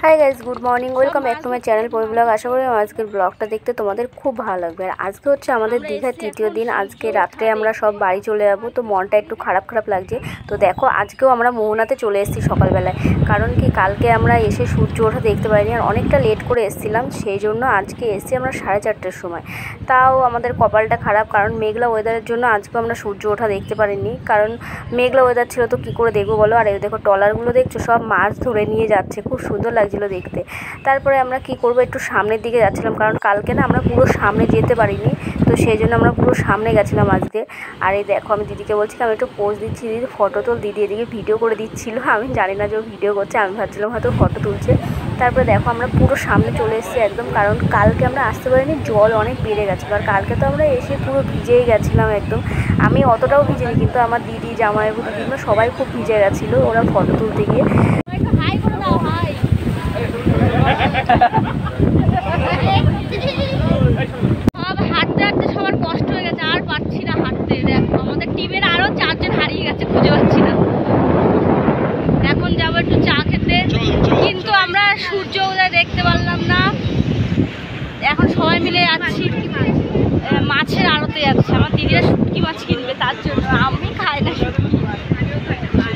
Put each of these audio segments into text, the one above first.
Hi guys good morning welcome back to my channel Pari blog. आशा करी आजकेर ब्लगटा देखते तुम्हादेर खूब भालो लागबे। आज के होच्छे आमादेर दीघार तृतीय दिन। आज के रात्रे आमरा सब बाड़ी चले जाबो, तो मनटा एकटु खाराप खाराप लागछे। तो देखो आजकेও आमरा मोहनाते चले एसेछि सकाल बेलाय, कारण कि कालके आमरा एसे सूर्य ओठा देखते पाइनि और अनेकटा लेट करे एसेছিলাম, সেই জন্য আজকে এসেছি আমরা 4:30টার সময়। তাও আমাদের কপালটা খারাপ, কারণ মেঘলা ওয়েদারের জন্য আজকে আমরা সূর্য ওঠা দেখতে পারিনি, কারণ মেঘলা ওয়েদার ছিল তো কি করে দেখবো বলো। আর এই দেখো ট্রলারগুলো দেখছো সব মাছ ধরে নিয়ে যাচ্ছে, খুব সুন্দর লাগছিল দেখতে। তারপরে আমরা কি করব, একটু সামনের দিকে যাচ্ছিলাম, কারণ কালকে না আমরা পুরো সামনে যেতে পারিনি, তো সেই জন্য আমরা পুরো সামনে গেছিলাম আজকে। আর এই দেখো আমি দিদিকে বলছি আমি একটু পোজ দিচ্ছি, দিদি ফটো তোল। দিদি এদিকে ভিডিও করে দিচ্ছিল, আমি জানি না যে ও ভিডিও করছে, আমি ভাবছিলাম হয়তো ফটো তুলছে। তারপরে দেখো আমরা পুরো সামনে চলে এসেছি একদম, কারণ কালকে আমরা আসতে পারিনি, জল অনেক বেড়ে গেছিলো। আর কালকে তো আমরা এসে পুরো ভিজেই গেছিলাম একদম। আমি অতটাও ভিজিনি, কিন্তু আমার দিদি জামাইবাবু দিদিমা সবাই খুব ভিজে গেছিলো ওরা ফটো তুলতে গিয়ে। সব হাঁটতে হাঁটতে সবার কষ্ট হয়ে গেছে, আর পাচ্ছি না হাঁটতে। দেখো আমাদের টিমের আরো 4 জন হারিয়ে গেছে, খুঁজে পাচ্ছি না। এখন যাবো একটু চা খেতে, কিন্তু আমরা সূর্য উদয় দেখতে পারলাম না। এখন সবাই মিলে যাচ্ছি মাছের আড়তে যাচ্ছে, আমার দিদিরা শুটকি মাছ কিনবে, তার জন্য। আমি খাই না শুটকি।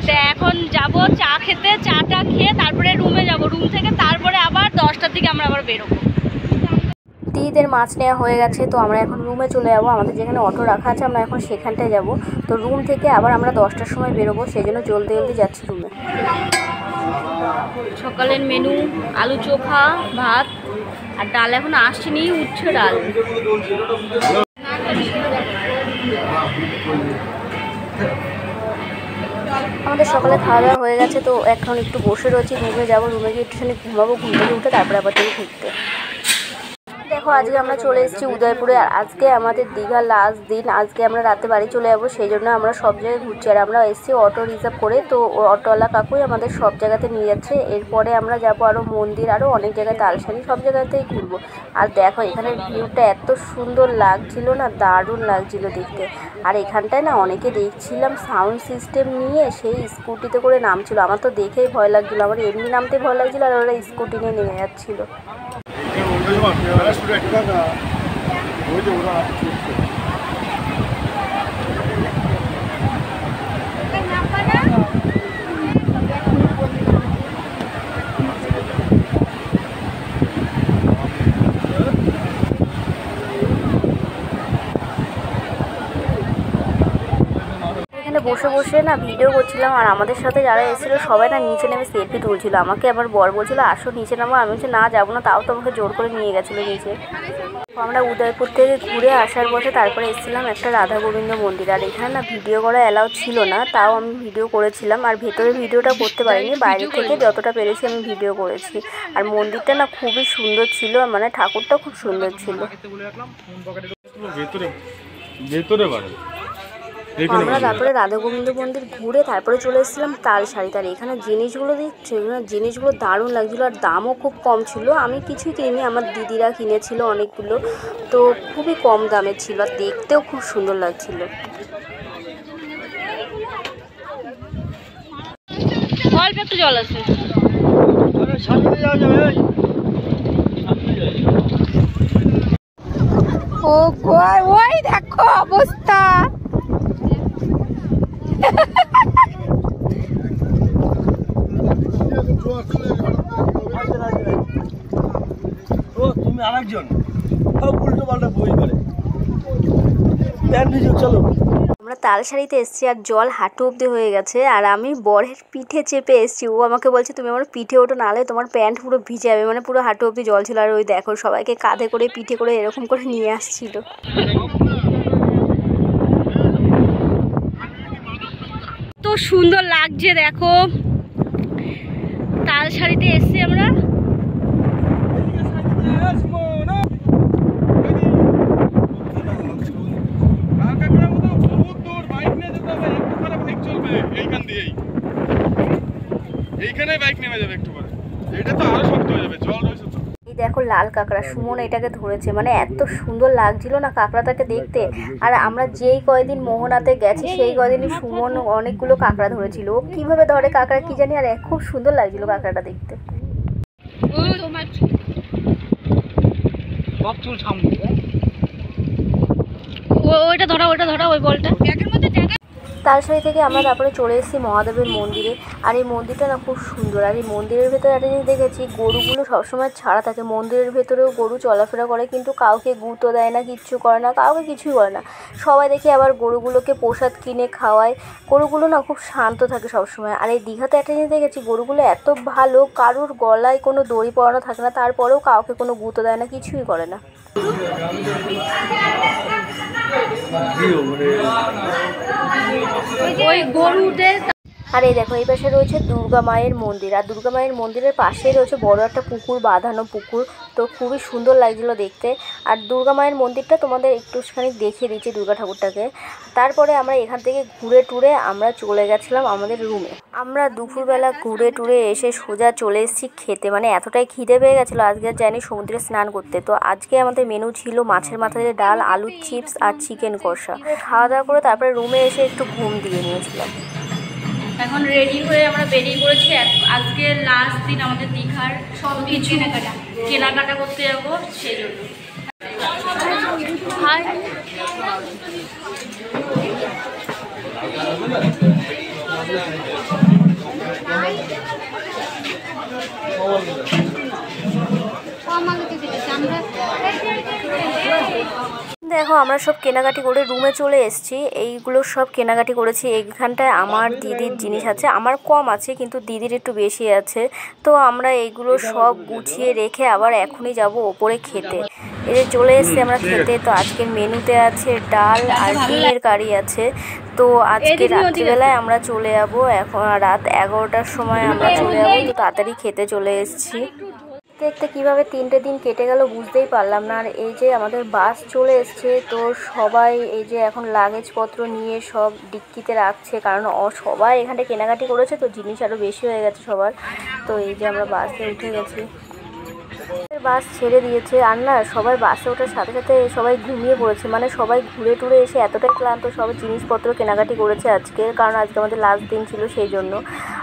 তো এখন যাব চা খেতে, চাটা খেয়ে তারপরে রুমে যাব, রুম থেকে তারপরে আবার 10টার দিকে আমরা আবার বেরোবো। দিদিদের মাছ নেওয়া হয়ে গেছে, তো আমরা এখন রুমে চলে যাবো। আমাদের যেখানে অটো রাখা আছে আমরা এখন সেখানটায় যাব। তো রুম থেকে আবার আমরা 10টার সময় বেরোবো, সেই জন্য জলদি জলদি যাচ্ছি রুমে। সকালের মেনু আলু চোখা, ভাত আর ডাল এখন আসেনি, উচ্ছে ডাল। আমাদের সকালে খাওয়া দাওয়া হয়ে গেছে, তো এখন একটু বসে রয়েছি। রুমে যাবো, রুমে গিয়ে একটুখানি ঘুমাবো, ঘুম থেকে উঠে তারপরে আবার থেকে ঘুরতে। দেখো আজকে আমরা চলে এসেছি উদয়পুরে, আর আজকে আমাদের দীঘার লাস্ট দিন। আজকে আমরা রাতে বাড়ি চলে যাবো, সেই জন্য আমরা সব জায়গায় ঘুরছি। আর আমরা এসেছি অটো রিজার্ভ করে, তো অটোওয়ালা কাকুই আমাদের সব জায়গাতে নিয়ে যাচ্ছে। এরপরে আমরা যাবো আরও মন্দির, আরও অনেক জায়গায়, তালসারি, সব জায়গাতেই ঘুরবো। আর দেখো এখানের ভিউটা এত সুন্দর লাগছিল না, দারুণ লাগছিল দেখতে। আর এখানটায় না অনেকে দেখছিলাম সাউন্ড সিস্টেম নিয়ে সেই স্কুটিতে করে নামছিল। আমার তো দেখেই ভয় লাগছিলো, আমার এমনি নামতে ভয় লাগছিলো, আর ওরা স্কুটি নিয়ে নেমে যাচ্ছিলো। বসে বসে না ভিডিও করছিলাম, আর আমাদের সাথে যারা এসেছিলো সবাই না নিচে নেমে সেলফি তুলছিল। আমাকে আবার বর বলছিল আসো নিচে নামো, আমি বলছি না যাবো না, তাও তো আমাকে জোর করে নিয়ে গেছিলো নিচে। আমরা উদয়পুর থেকে ঘুরে আসার পথে তারপরে এসেছিলাম একটা রাধা গোবিন্দ মন্দির। আর এখানে না ভিডিও করা অ্যালাউ ছিল না, তাও আমি ভিডিও করেছিলাম। আর ভেতরে ভিডিওটা করতে পারিনি, বাইরে থেকে যতটা পেরেছি আমি ভিডিও করেছি। আর মন্দিরটা না খুবই সুন্দর ছিল, মানে ঠাকুরটা খুব সুন্দর ছিল। আমরা তারপরে রাধা গোবিন্দ মন্দির ঘুরে তারপরে চলে এসেছিলাম তালসারি। আর এখানে জিনিসগুলো দেখছি, জিনিসগুলো দারুণ লাগছিলো, আর দামও খুব কম ছিল। আমি কিছুই কিনিনি, আমার দিদিরা কিনেছিল অনেকগুলো, তো খুবই কম দামে ছিল, আর দেখতেও খুব সুন্দর লাগছিল। অল্প একটু জল আছে। ও ওই দেখো অবস্থা। তুমি আরেকজন উল্টো পাল্টা বই করে চলো। আমরা তালসারিতে এসেছি, আর জল হাঁটু অবধি হয়ে গেছে। আর আমি বরের পিঠে চেপে এসেছি, ও আমাকে বলছে তুমি আমার পিঠে ওঠো, নাহলে তোমার প্যান্ট পুরো ভিজে যাবে, মানে পুরো হাঁটু অবধি জল ছিল। আর ওই দেখো সবাইকে কাঁধে করে পিঠে করে এরকম করে নিয়ে আসছিল। তো সুন্দর লাগছে দেখো, তালসারিতে এসেছি আমরা। এইখানে বাইক নেমে যাবে একটু পরে, এটা তো আরো শক্ত হয়ে যাবে, জল রয়েছে তো। দেখো লাল কাঁকড়া, সুমন এটাকে ধরেছে, মানে এত সুন্দর লাগছিল না কাঁকড়াটাকে দেখতে। আর আমরা যেই কয়দিন মোহনাতে গেছি সেই কয়দিনই সুমন অনেকগুলো কাঁকড়া ধরেছিল। ও কীভাবে ধরে কাঁকড়া কি জানি, আর খুব সুন্দর লাগছিল কাঁকড়াটা দেখতে। তোমার সব চুল সামনে ওইটা ধরা ওই বলটা ব্যাগের মধ্যে জায়গা। তালসারি থেকে আমরা তারপরে চলে এসেছি মহাদেবের মন্দিরে। আর এই মন্দিরটা না খুব সুন্দর। আর এই মন্দিরের ভেতরে একটা জিনিস দেখেছি, গরুগুলো সবসময় ছাড়া থাকে। মন্দিরের ভেতরেও গরু চলাফেরা করে, কিন্তু কাউকে গুঁতো দেয় না, কিচ্ছু করে না, কাউকে কিছুই করে না। সবাই দেখি আবার গরুগুলোকে প্রসাদ কিনে খাওয়ায়। গরুগুলো না খুব শান্ত থাকে সবসময়। আর এই দীঘাতে একটা জিনিস দেখেছি, গরুগুলো এত ভালো, কারুর গলায় কোনো দড়ি পরানো থাকে না, তারপরেও কাউকে কোনো গুঁতো দেয় না, কিছুই করে না। ওই গরুদের। আর এই দেখো, এই পাশে রয়েছে দুর্গা মায়ের মন্দির। আর দুর্গা মায়ের মন্দিরের পাশেই রয়েছে বড় একটা পুকুর, বাঁধানো পুকুর। তো খুবই সুন্দর লাগছিলো দেখতে। আর দুর্গা মায়ের মন্দিরটা তোমাদের একটুখানি দেখিয়ে দিচ্ছি, দুর্গা ঠাকুরটাকে। তারপরে আমরা এখান থেকে ঘুরে টুরে আমরা চলে গেছিলাম আমাদের রুমে। আমরা দুপুরবেলা ঘুরে টুরে এসে সোজা চলে এসেছি খেতে। মানে এতটাই খিদে পেয়ে গেছিলো, আজকে আর যাইনি সমুদ্রে স্নান করতে। তো আজকে আমাদের মেনু ছিল মাছের মাথা দিয়ে ডাল, আলুর চিপস আর চিকেন কষা। খাওয়া দাওয়া করে তারপরে রুমে এসে একটু ঘুম দিয়ে নিয়েছিলাম। এখন রেডি হয়ে আমরা বেরিয়ে পড়েছি। আজকে লাস্ট দিন আমাদের দীঘার, সব কিছু কেনাকাটা করতে যাবো সেই জন্য। হাই দেখো, আমরা সব কেনাকাটি করে রুমে চলে এসেছি। এইগুলো সব কেনাকাটি করেছি। এইখানটায় আমার দিদির জিনিস আছে, আমার কম আছে কিন্তু দিদির একটু বেশি আছে। তো আমরা এইগুলো সব গুছিয়ে রেখে আবার এখনই যাব ওপরে খেতে। এই চলে এসেছি আমরা খেতে। তো আজকের মেনুতে আছে ডাল আর ডিমের কারি আছে। তো আজকে রাত্রিবেলায় আমরা চলে যাব, এখন রাত 11টার সময় আমরা চলে যাব। তো তাড়াতাড়ি খেতে চলে এসেছি। দেখতে কিভাবে 3টে দিন কেটে গেল বুঝতেই পারলাম না। আর এই যে আমাদের বাস চলে এসছে। তো সবাই এই যে এখন লাগেজপত্র নিয়ে সব ডিক্কিতে রাখছে, কারণ সবাই এখানে কেনাকাটি করেছে, তো জিনিস আরও বেশি হয়ে গেছে সবার। তো এই যে আমরা বাসে উঠে গেছি, বাস ছেড়ে দিয়েছে। আর না, সবাই বাসে ওঠার সাথে সাথে সবাই ঘুমিয়ে পড়েছে। মানে সবাই ঘুরে টুরে এসে এতটাই ক্লান্ত, সবাই জিনিসপত্র কেনাকাটি করেছে আজকে, কারণ আজকে আমাদের লাস্ট দিন ছিল সেই জন্য।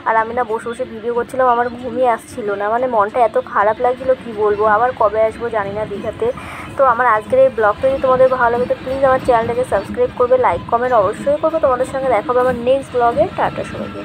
আর আমি না বসে বসে ভিডিও করছিলাম, আমার ঘুমিয়ে আসছিল না। মানে মনটা এত খারাপ লাগছিলো, কি বলবো। আবার কবে আসবো জানি না দীঘাতে। তো আমার আজকের এই ব্লগটা যদি তোমাদের ভালো লাগে তো প্লিজ আমার চ্যানেলটাকে সাবস্ক্রাইব করবে, লাইক কমেন্ট অবশ্যই করবে। তোমাদের সঙ্গে দেখা হবে আমার নেক্সট ব্লগে। টাটা সবাইকে।